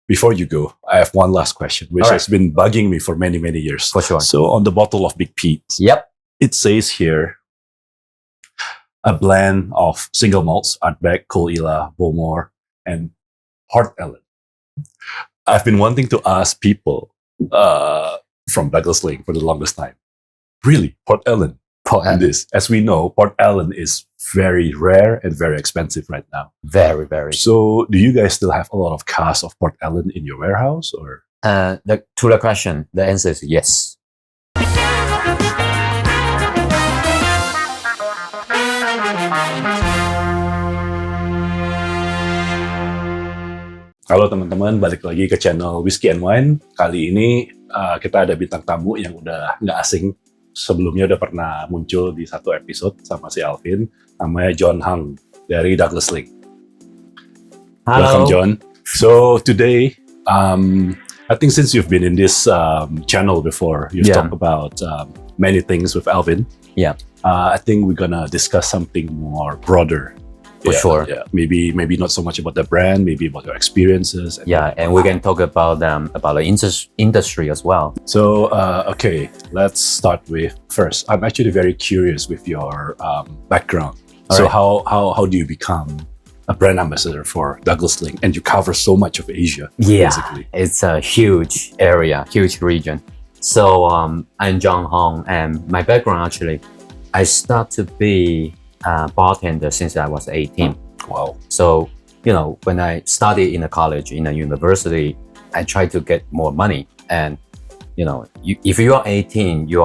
before you go, I have one last question, which has been bugging me for many, many years. For sure. So on the bottle of Big Pete, Yep. it says here, a blend of single malts, Ardbeg, Cool Ila, Bowmore, and Port Ellen. I've been wanting to ask people from Douglas Laing for the longest time. Really, Port Ellen? This, as we know, Port Ellen is very rare and very expensive right now. Very, very. So, do you guys still have a lot of casks of Port Ellen in your warehouse, or? To the question, the answer is yes. Halo teman-teman, balik lagi ke channel Whisky and Wine. Kali ini kita ada bintang tamu yang udah nggak asing. Sebelumnya udah pernah muncul di satu episode sama si Alvin. Namanya John Hang dari Douglas Laing. Hello. Welcome, John. So today, I think since you've been in this channel before, you've talked about many things with Alvin. Yeah. I think we're gonna discuss something more broader. For sure. Yeah. Maybe not so much about the brand, maybe about your experiences. And we can talk about the industry as well. So, okay, let's start with first. I'm actually very curious with your background. So, how do you become a brand ambassador for Douglas Laing, and you cover so much of Asia? Yeah, basically. It's a huge area, huge region. So, I'm John Hong, and my background actually, I start to be a bartender since I was 18. Wow. So, when I studied in a college, in a university, I tried to get more money. And, if you are 18, you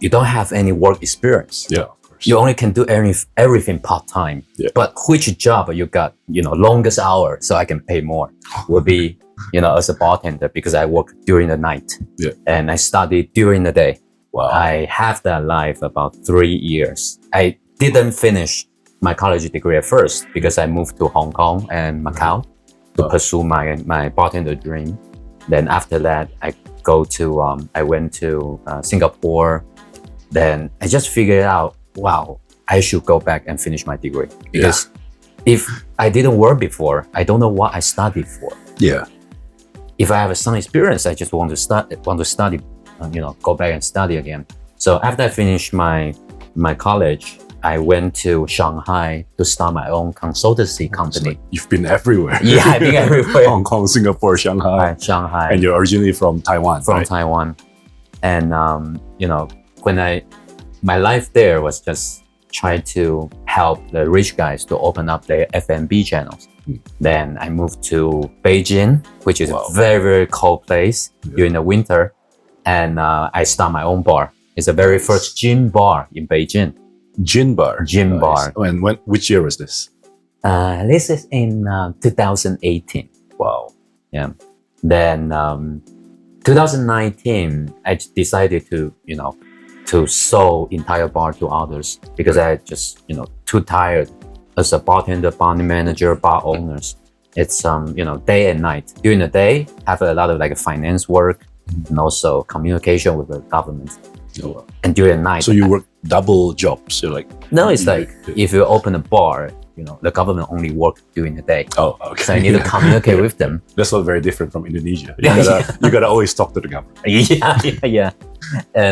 don't have any work experience. Yeah, of course. You only can do everything part-time. Yeah. But which job you got, longest hour, so I can pay more, would be, as a bartender, because I work during the night. Yeah. And I study during the day. Wow. I have that life about 3 years. I didn't finish my college degree at first because I moved to Hong Kong and Macau to pursue my bartender dream. Then after that, I went to Singapore. Then I just figured out, wow, I should go back and finish my degree, because if I didn't work before, I don't know what I studied for. Yeah. If I have some experience, I just want to study, go back and study again. So after I finished my college, I went to Shanghai to start my own consultancy company. Like you've been everywhere. Yeah, I've been everywhere. Hong Kong, Singapore, Shanghai. Shanghai. And you're originally from Taiwan, From right? Taiwan. And, when my life there was just try to help the rich guys to open up their F&B channels. Then I moved to Beijing, which is a very, very cold place during the winter. And I start my own bar. It's the very first gin bar in Beijing. Gin bar. Gin bar. And which year was this? This is in 2018. Wow. Yeah. Then 2019, I decided to sell entire bar to others, because I just too tired as a bartender, bar manager, bar owners. It's day and night. During the day, have a lot of finance work and also communication with the government. And during the night, so you work double jobs. You're like, no, it's like if you open a bar, the government only work during the day. Oh, okay. So I need to communicate with them. That's not very different from Indonesia. You gotta always talk to the government. Yeah.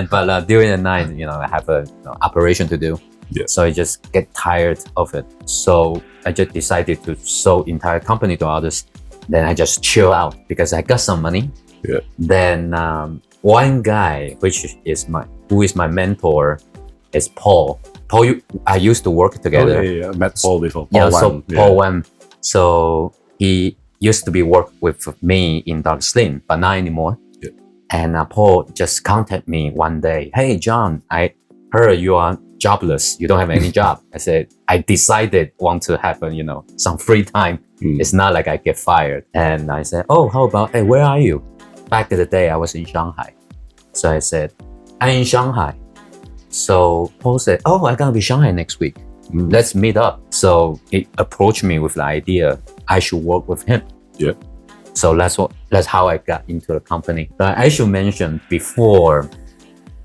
But during the night, I have a operation to do. Yeah. So I just get tired of it. So I just decided to sell entire company to others. Then I just chill out because I got some money. Yeah. Then one guy, who is my mentor, is Paul. Paul, I used to work together. Oh, yeah. I met Paul before. Paul Wan. So he used to be work with me in Douglas Laing, but not anymore. Yeah. And Paul just contacted me one day. Hey, John, I heard you are jobless. You don't have any job. I said, I decided want to have some free time. It's not like I get fired. And I said, oh, how about, hey, where are you? Back in the day, I was in Shanghai. So I said, I'm in Shanghai. So Paul said, oh, I'm going to be in Shanghai next week. Let's meet up. So he approached me with the idea I should work with him. Yeah. So that's how I got into the company. But I should mention before,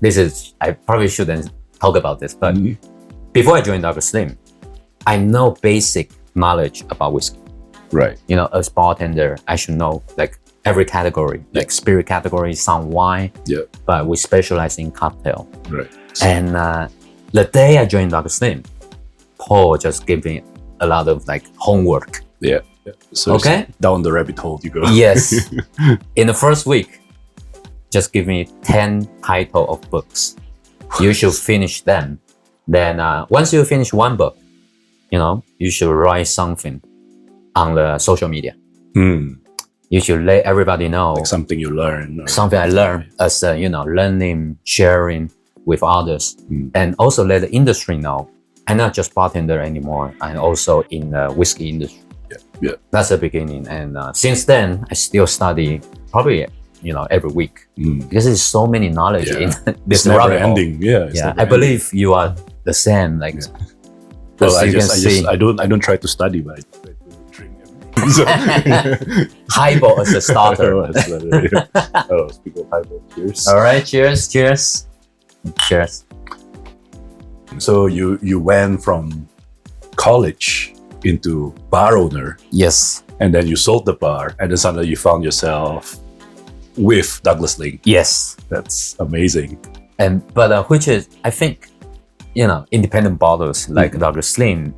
I probably shouldn't talk about this, but before I joined Douglas Laing, I know basic knowledge about whiskey. Right. As bartender, I should know every category, like spirit category, some wine. Yeah. But we specialize in cocktail. Right. And the day I joined Dr. Slim, Paul just gave me a lot of like homework. Yeah. So Okay. down the rabbit hole you go. Yes. In the first week, just give me 10 title of books. You should finish them. Then once you finish one book, you should write something on the social media. You should let everybody know Like something you learn. something I learned as learning, sharing with others, and also let the industry know I'm not just bartender anymore. I'm also in the whiskey industry. Yeah. That's the beginning, and since then I still study probably every week because there's so many knowledge in this It's never rabbit hole. ending. Yeah. It's Yeah, never I believe you are the same. Like, Well, you can see I don't try to study, but I try to drink everything. So, highball as a starter. Speak of highball, cheers. All right, cheers, cheers, cheers. So you went from college into bar owner, Yes, and then you sold the bar, and then suddenly you found yourself with Douglas Laing. yes. That's amazing. But which is, I think, independent bottles like Dr. Slim,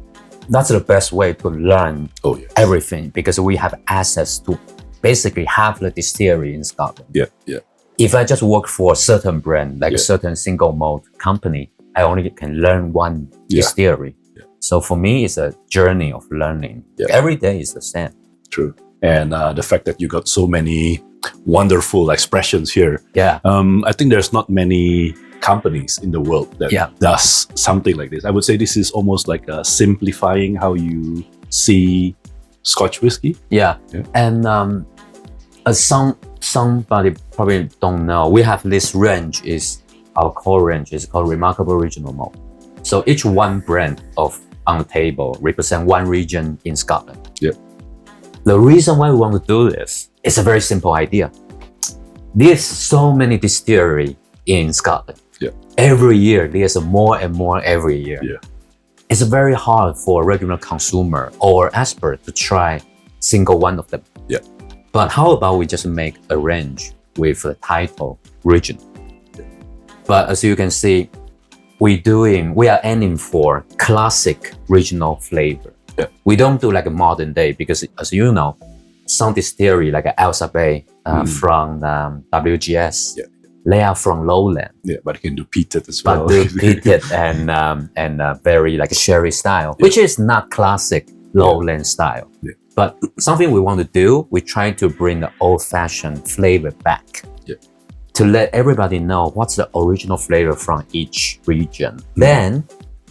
that's the best way to learn Oh yeah. everything because we have access to basically half the distillery in Scotland. Yeah, yeah. If I just work for a certain brand, like a Yeah. certain single malt company, I only can learn one distillery. Yeah. So for me, it's a journey of learning. Yeah. Every day is the same. True. And the fact that you got so many wonderful expressions here. Yeah. I think there's not many companies in the world that does something like this. I would say this is almost like simplifying how you see Scotch whiskey. Yeah. Yeah. And as somebody probably don't know, we have this range is our core range is called Remarkable Regional Malt. So each one brand on the table represent one region in Scotland. Yeah. The reason why we want to do this is a very simple idea. There's so many distillery in Scotland. Yeah. Every year there's more and more every year. Yeah. It's very hard for a regular consumer or expert to try single one of them. Yeah. But how about we just make a range with the title region? Yeah. But as you can see, we are aiming for classic regional flavor. Yeah. We don't do like a modern day because, as you know, some distillery like Elsa Bay from WGS, they are from lowland. Yeah, but you can do peated as well. But do peated and very like a sherry style, which is not classic lowland style. Yeah. But something we want to do, we try to bring the old-fashioned flavor back. Yeah. To let everybody know what's the original flavor from each region. Then,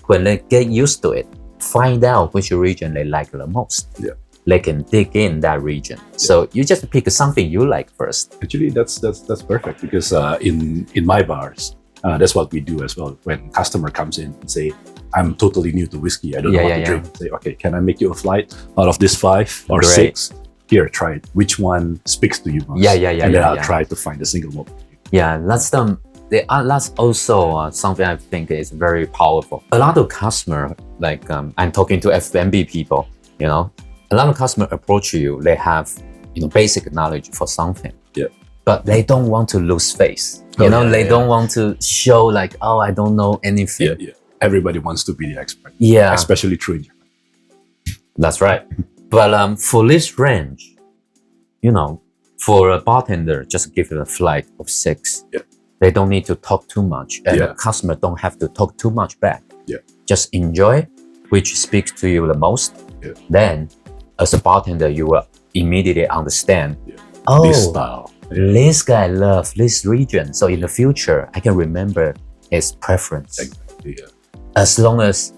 when they get used to it, find out which region they like the most. Yeah. They can dig in that region. So you just pick something you like first. Actually, that's perfect because in my bars, that's what we do as well. When customer comes in and say, "I'm totally new to whiskey. I don't know what to drink." Say, "Okay, can I make you a flight out of this 5 or 6? Here, try it. Which one speaks to you most?" And then I'll try to find a single malt. Yeah, that's also something I think is very powerful. A lot of customer, like I'm talking to F&B people, a lot of customer approach you. They have, basic knowledge for something. Yeah. But they don't want to lose face. They don't want to show like, oh, I don't know anything. Yeah, yeah. Everybody wants to be the expert. Yeah. Especially true in Japan. That's right. But for this range, for a bartender, just give it a flight of 6. Yeah. They don't need to talk too much, and the customer don't have to talk too much back. Yeah. Just enjoy which speaks to you the most. Yeah. Then, as a bartender, you will immediately understand. Yeah. Oh, This style. this guy loves this region, so in the future, I can remember his preference. Exactly. Yeah. As long as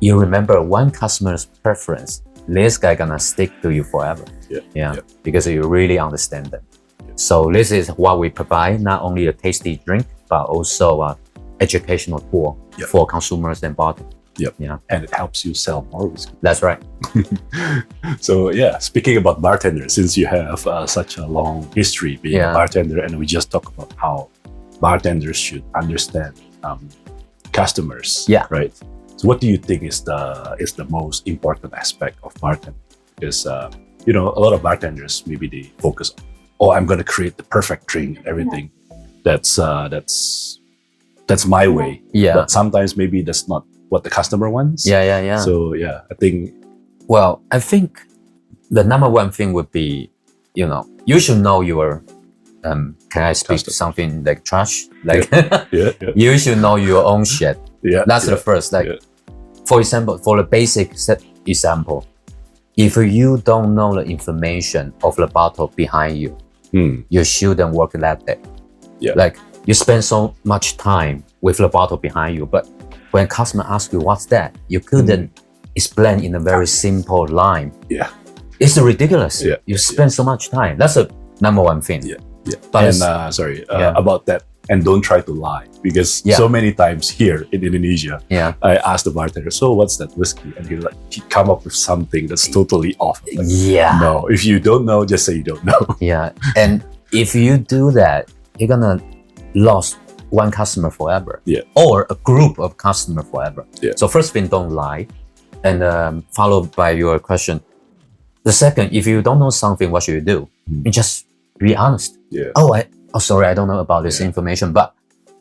you remember one customer's preference, this guy gonna stick to you forever. Yeah. Because you really understand them. Yeah. So this is what we provide, not only a tasty drink, but also educational tool for consumers and bartenders. Yeah. And it helps you sell more whiskey. That's right. So speaking about bartenders, since you have such a long history being a bartender, and we just talked about how bartenders should understand customers. Yeah. Right. So what do you think is the most important aspect of bartending? Because a lot of bartenders maybe they focus on oh, I'm gonna create the perfect drink and everything. That's my way. Yeah. But sometimes maybe that's not what the customer wants. Yeah. So yeah, I think Well, I think the number one thing would be, you should know your, can I speak Customer. something like trash? Like, yeah. you should know your own shit. Yeah. That's yeah, the first. Like, yeah. for example, for the basic example, if you don't know the information of the bottle behind you, you shouldn't work that day. Yeah. Like, you spend so much time with the bottle behind you, but when customer asks you what's that, you couldn't explain in a very simple line. Yeah. It's ridiculous. Yeah. You spend so much time. That's the number one thing. Yeah. But And about that, and don't try to lie, because so many times here in Indonesia, I asked the bartender, so what's that whiskey? And he come up with something that's totally off. Like, no, if you don't know, just say you don't know. Yeah. And if you do that, you're gonna lose one customer forever. Yeah. Or a group of customer forever. Yeah. So first thing, don't lie. And followed by your question. The second, if you don't know something, what should you do? You just be honest. Yeah. Oh, sorry, I don't know about this information. But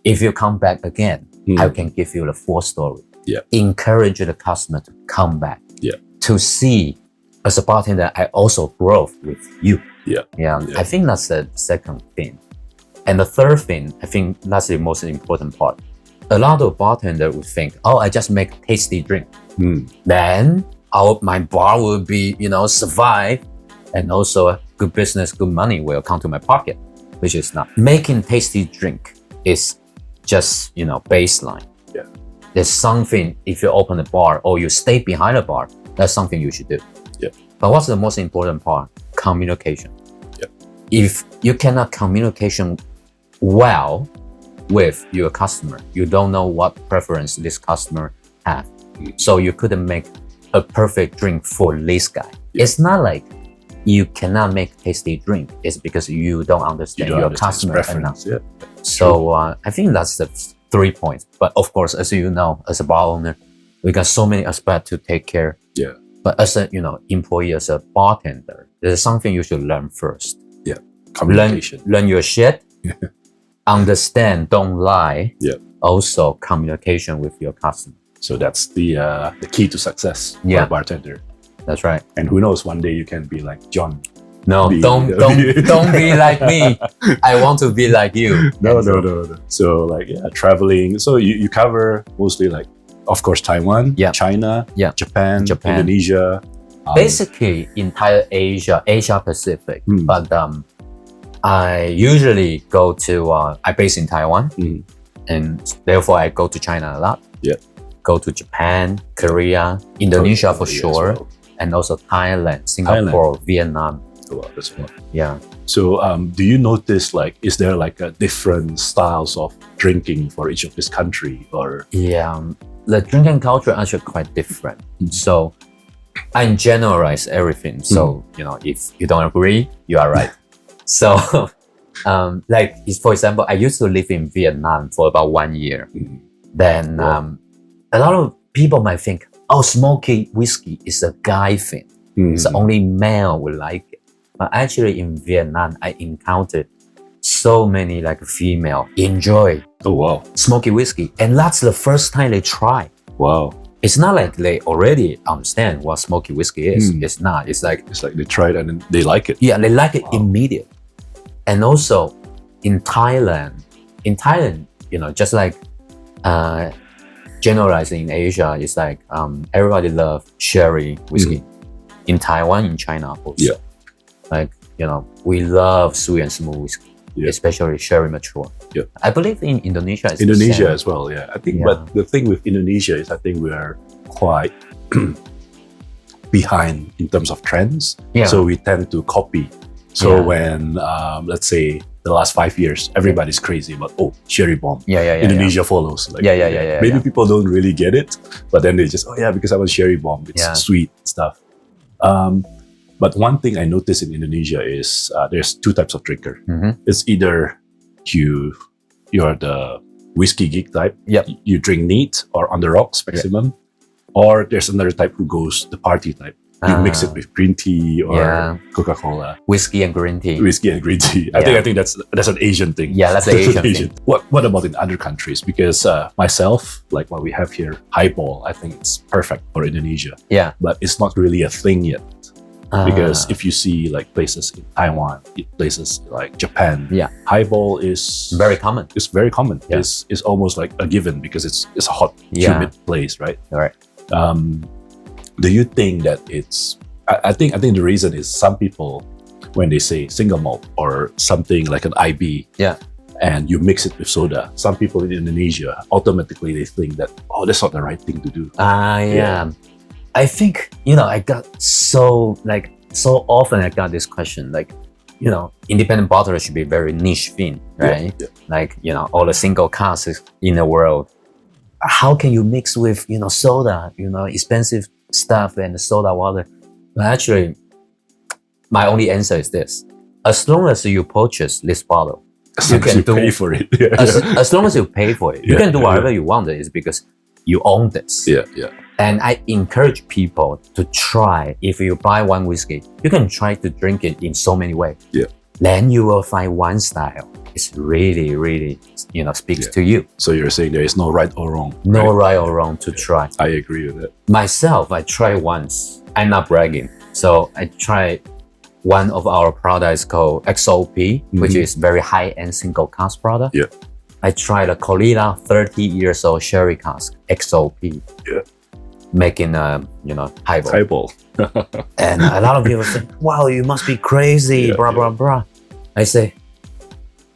if you come back again, I can give you the full story. Yeah. Encourage the customer to come back. Yeah. To see, as a bartender, I also grow with you. Yeah. I think that's the second thing. And the third thing, I think that's the most important part. A lot of bartenders would think, oh, I just make tasty drink. Then my bar will be, survive, and also good business, good money will come to my pocket, which is not. Making tasty drink is just, baseline. Yeah. There's something, if you open a bar or you stay behind a bar, that's something you should do. Yeah. But what's the most important part? Communication. Yeah. If you cannot communication well with your customer, you don't know what preference this customer have. So you couldn't make a perfect drink for this guy. Yeah. It's not like you cannot make tasty drink. It's because you don't understand your customer enough. Yeah. So I think that's the 3 points. But of course, as you know, as a bar owner, we got so many aspects to take care. Yeah. But as a employee, as a bartender, there's something you should learn first. Yeah. Communication. Learn your shit. Understand, don't lie. Yeah. Also, communication with your customer. So that's the key to success for a bartender. That's right. And who knows, one day you can be like John. No, don't be like me. I want to be like you. No. So traveling. So you cover mostly of course, Taiwan, China, Japan, Indonesia. Basically, entire Asia Pacific. But I usually go to, I base in Taiwan, and therefore I go to China a lot. Yeah. Go to Japan, Korea, Indonesia for sure, and also Thailand, Singapore, Vietnam. Wow, that's fun. Yeah. So do you notice is there a different styles of drinking for each of this country or? Yeah, the drinking culture actually quite different. So I generalize everything. So, if you don't agree, you are right. So, for example, I used to live in Vietnam for about 1 year. Then a lot of people might think, oh, smoky whiskey is a guy thing. It's only male would like it. But actually in Vietnam, I encountered so many female enjoy smoky whiskey. And that's the first time they try. Wow. It's not like they already understand what smoky whiskey is. It's not. It's like they tried and then they like it. Yeah, they like it immediately. And also in Thailand, just like generalizing in Asia, it's everybody love sherry whiskey. In Taiwan, in China also. Yeah. We love sweet and smooth whiskey. Yeah. Especially sherry mature. Yeah. I believe in Indonesia it's Indonesia as well, yeah. I think but the thing with Indonesia is I think we are quite behind in terms of trends. Yeah. So we tend to copy. So when let's say the last 5 years, everybody's crazy about sherry bomb. Indonesia follows. Maybe people don't really get it, but then they just because I was sherry bomb, it's sweet stuff. But one thing I noticed in Indonesia is there's two types of drinker. It's either you're the whiskey geek type, you drink neat or on the rocks maximum, or there's another type who goes the party type. You mix it with green tea or Yeah. Coca-Cola. Whiskey and green tea. Whiskey and green tea. Yeah. I think that's an Asian thing. Yeah, that's the Asian thing. What about in other countries? Because myself, like what we have here, highball, I think it's perfect for Indonesia. Yeah. But it's not really a thing yet. Because if you see like places in Taiwan, places like Japan, Yeah. highball is Very common. It's very common. Yeah. It's almost like a given because it's a hot, Yeah. humid place, right? All right. Do you think that it's? I think the reason is some people, when they say single malt or something like an IB, Yeah. and you mix it with soda, some people in Indonesia automatically they think that that's not the right thing to do. Yeah. I think, I got so often I got this question, like, independent bottler should be very niche thing, right? Yeah. Like, all the single casks in the world. How can you mix with, soda, expensive stuff and soda water? But actually, my only answer is this. As long as you purchase this bottle, You can pay for it. Yeah. as long as you pay for it, you can do whatever you want. It's because you own this. Yeah. And I encourage people to try. If you buy one whiskey, you can try to drink it in so many ways. Yeah. Then you will find one style. It's really, really, speaks to you. So you're saying there is no right or wrong. No right or wrong to try. I agree with that. Myself, I tried once. I'm not bragging. So I tried one of our products called XOP, which is very high-end single cask product. Yeah. I tried a Colilla 30 years old sherry cask, XOP. Yeah. Making highball. Highball. And a lot of people say, wow, you must be crazy, Yeah, blah, blah, blah. I say,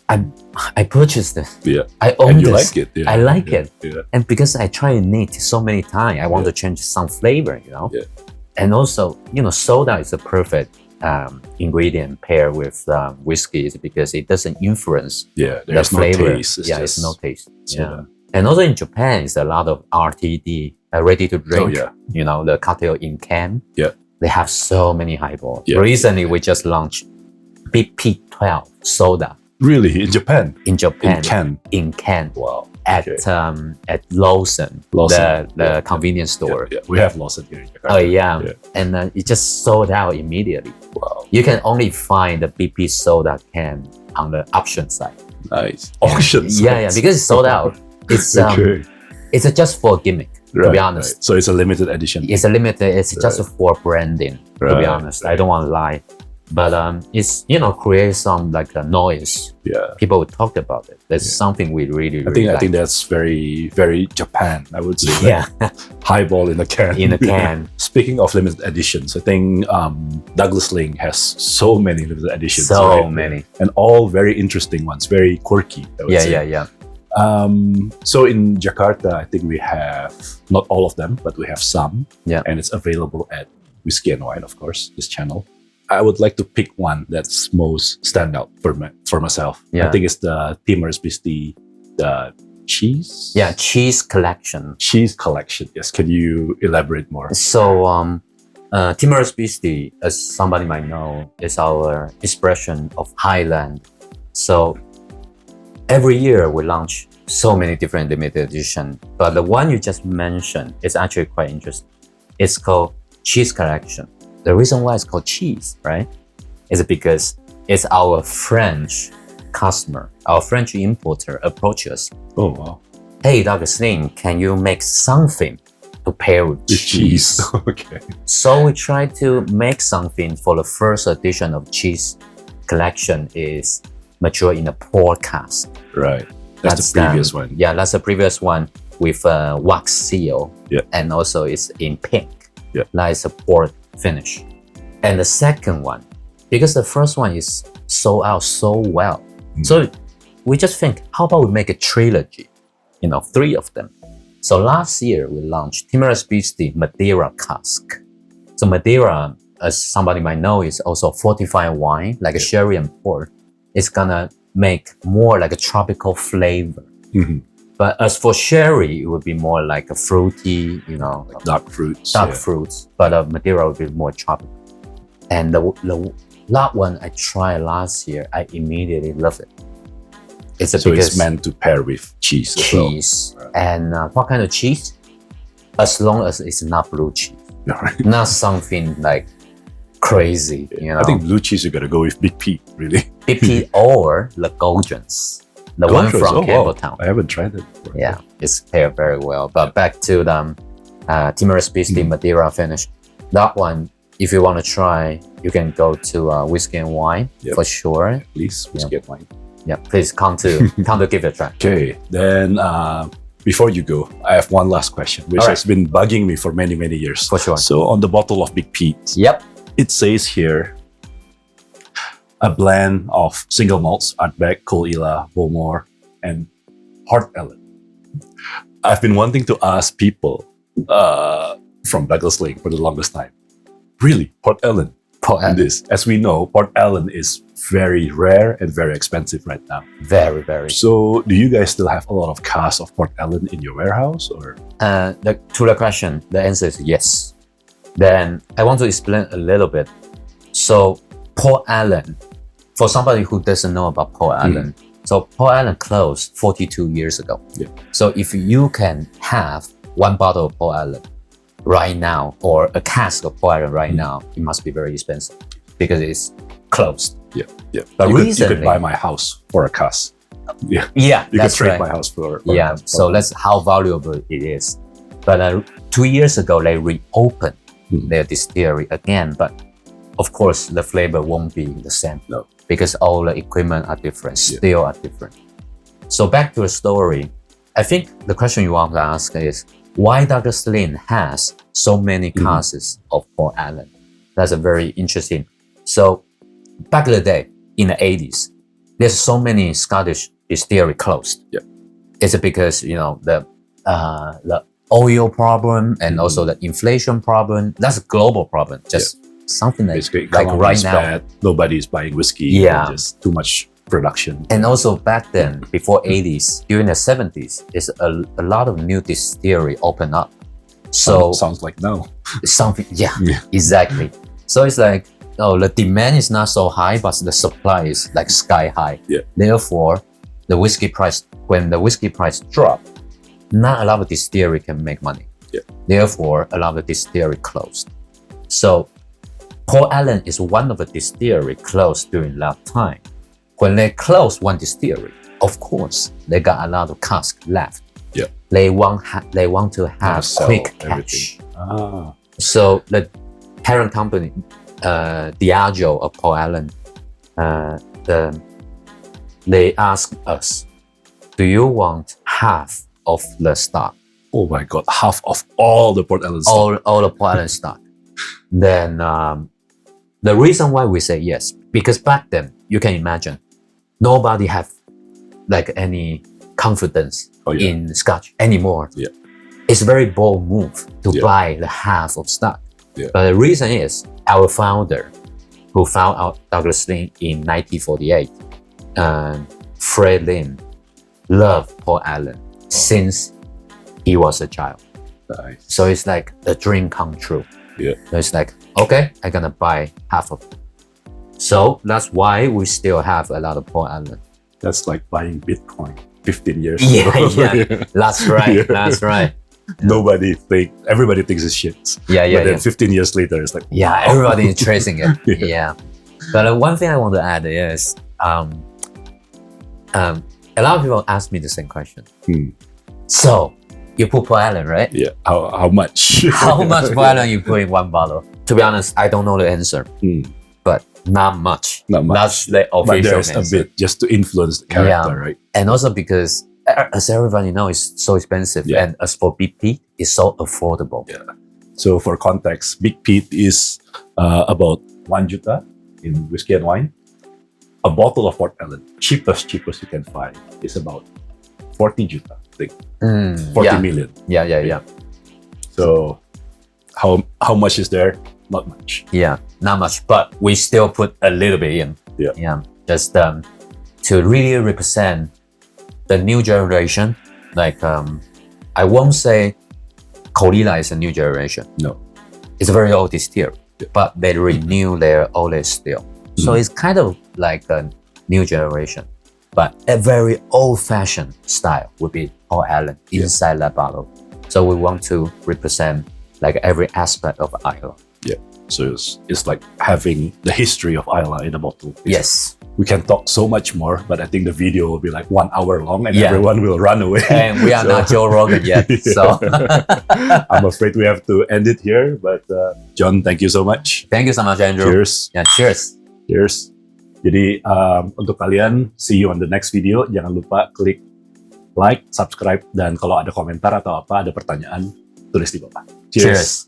I purchased this. Yeah. I own And you this. like it. Yeah. I like it. Yeah. And because I tried it so many times, I want to change some flavor, Yeah. And also, soda is a perfect ingredient pair with whiskey is because it doesn't influence Yeah. the There's no flavor. taste. It's It's just no taste. soda. And also in Japan, it's a lot of RTD, ready to drink. Oh, yeah. The cocktail in can. Yeah. They have so many highballs. Yeah. Recently, we just launched BP12 soda Really? In Japan? in Japan. In can? In can. Wow. At Lawson, Lawson, the convenience store. Yeah. We have Lawson here in Jakarta. Oh yeah, Yeah. and it just sold out immediately. Wow. You can only find the BP soda can on the option side. Nice. Auctions. Yeah, because it's sold out. It's Okay. it's just for gimmick. To be honest, Right. So it's a limited edition. it's a limited. It's just for branding. To be Right, honest, I don't want to lie, but it's creates some like a noise. Yeah. People talk about it. That's something we really, really I like. think that's very, very Japan, I would say. Yeah, Highball in a can. in a can. Speaking of limited editions, I think Douglas Laing has so many limited editions. So right? many. And all very interesting ones, very quirky, I would say. Yeah. So in Jakarta, I think we have not all of them, but we have some. Yeah. And it's available at Whisky and Wine, of course, this channel. I would like to pick one that's most standout for myself. Yeah. I think it's the Timmer's Bisty, the cheese. Yeah, cheese collection. Cheese collection. Yes. Can you elaborate more? So, Timorous Beastie, as somebody might know, is our expression of Highland. So, every year we launch so many different limited edition, but the one you just mentioned is actually quite interesting. It's called Cheese Collection. The reason why it's called cheese, right, is because it's our French customer, our French importer approached us. Oh, wow. Hey, Douglas Laing, can you make something to pair with cheese? Okay. So we tried to make something for the first edition of Cheese Collection is mature in a port cask. Right. That's the previous one. Yeah, that's the previous one with a wax seal. Yeah. And also it's in pink. Yeah. That is a port finish. And the second one, because the first one is sold out so well. So we just think, how about we make a trilogy? 3 of them. So last year we launched Timorous Beastie Madeira cask. So Madeira, as somebody might know, is also fortified wine, like a sherry and port. It's gonna make more like a tropical flavor. Mhm. But as for sherry, it would be more like a fruity, Like dark fruits. dark yeah. fruits. But Madeira would be more tropical. And that one I tried last year, I immediately love it. So it's meant to pair with cheese as well. cheese. And what kind of cheese? As long as it's not blue cheese. not something like crazy. You know, I think blue cheese, you gotta go with Big Pete, really. BP or the Goldrons, the one Goldrons, from oh, wow. Campbelltown. I haven't tried it before. Yeah, it's paired very well. But back to the Timorese Beastie Madeira finish. That one, if you want to try, you can go to Whiskey and Wine for sure. Please, Whiskey and Wine. Yeah, please come to give it a try. Okay, then before you go, I have one last question, which has been bugging me for many, many years. For sure. So on the bottle of Big Pete, Yep. it says here, a blend of single malts, Ardbeg, Cool Ila, Bowmore, and Port Ellen. I've been wanting to ask people from Douglas Laing for the longest time. Really, Port Ellen? Port Ellen. This, as we know, Port Ellen is very rare and very expensive right now. Very, very. So, do you guys still have a lot of casks of Port Ellen in your warehouse, or? To the question, the answer is yes. Then I want to explain a little bit. So Port Ellen, for somebody who doesn't know about Port Ellen, so Port Ellen closed 42 years ago. Yeah. So if you can have one bottle of Port Ellen right now, or a cask of Port Ellen right now, it must be very expensive because it's closed. Yeah, yeah. But you recently, could buy my house for a cask. Yeah, yeah, you could that's trade right. my house for Yeah, a cask. so that's how valuable it is. But 2 years ago, they reopened their distillery again, but of course the flavor won't be the same. No. Because all the equipment are different, still are different. So back to the story, I think the question you want to ask is why Douglas Laing has so many casks of Port Ellen. That's a very interesting. So back in the day, in the 80s, there's so many Scottish distillery closed. Yeah. Is it because the oil problem and also the inflation problem? That's a global problem. Just something Basically, like right now. bad. Nobody's buying whiskey. Yeah. Just too much production. And also back then, before 80s, during the 70s, is a lot of new distillery open up. So sounds like no. something, exactly. So it's like, the demand is not so high, but the supply is like sky high. Yeah. Therefore, when the whiskey price drop, not a lot of distillery can make money. Yeah. Therefore, a lot of distillery closed. So Port Ellen is one of the distillery closed during that time. When they closed one distillery, of course, they got a lot of cask left. Yeah. They want to have sell quick everything. cash. So the parent company, Diageo of Port Ellen, they asked us, do you want half of the stock? Oh my God, half of all the Port Ellen stock. All the Port Ellen stock. Then the reason why we say yes, because back then, you can imagine, nobody have like any confidence in Scotch anymore. Yeah. It's a very bold move to buy the half of stock. Yeah. But the reason is our founder, who found out Douglas Laing in 1948, Fred Laing, loved Port Ellen since he was a child. Nice. So it's like a dream come true. Yeah. So it's like, okay, I'm gonna buy half of it. So that's why we still have a lot of Port Ellen. That's like buying Bitcoin 15 years Yeah, ago. yeah. That's right. That's right. Everybody thinks it's shit. Yeah, But then 15 years later, it's like, yeah, everybody is tracing it. Yeah. Yeah. But one thing I want to add is, a lot of people ask me the same question. So you put Port Ellen, right? yeah, how much? How much Port Ellen you put in one bottle? To be honest, I don't know the answer, but not much. Not much. That's the But official there's answer. a bit just to influence the character, right? And also because, as everybody knows, it's so expensive, and as for BP, it's so affordable. Yeah. So for context, Big Pete is about 1 Juta in Whiskey and Wine. A bottle of Port Ellen, cheapest you can find, is about 40 Juta, I think. 40 million. Yeah. So how much is there? Not much. Yeah, not much, but we still put a little bit in. Yeah. Just to really represent the new generation. Like, I won't say Colila is a new generation. No. It's a very old distillery, but they renew their old still. So it's kind of like a new generation, but a very old-fashioned style would be Port Ellen inside that bottle. So we want to represent like every aspect of Isla. So it's like having the history of Isla in a bottle. Yes. We can talk so much more, but I think the video will be like 1 hour long and Yeah. everyone will run away. And we are So- not Joe Rogan yet. So I'm afraid we have to end it here. But John, thank you so much. thank you so much, Andrew. Cheers. Yeah, cheers. Cheers. Jadi untuk kalian, see you on the next video. Jangan lupa klik like, subscribe, dan kalau ada komentar atau apa, ada pertanyaan, tulis di bawah. Cheers. Cheers.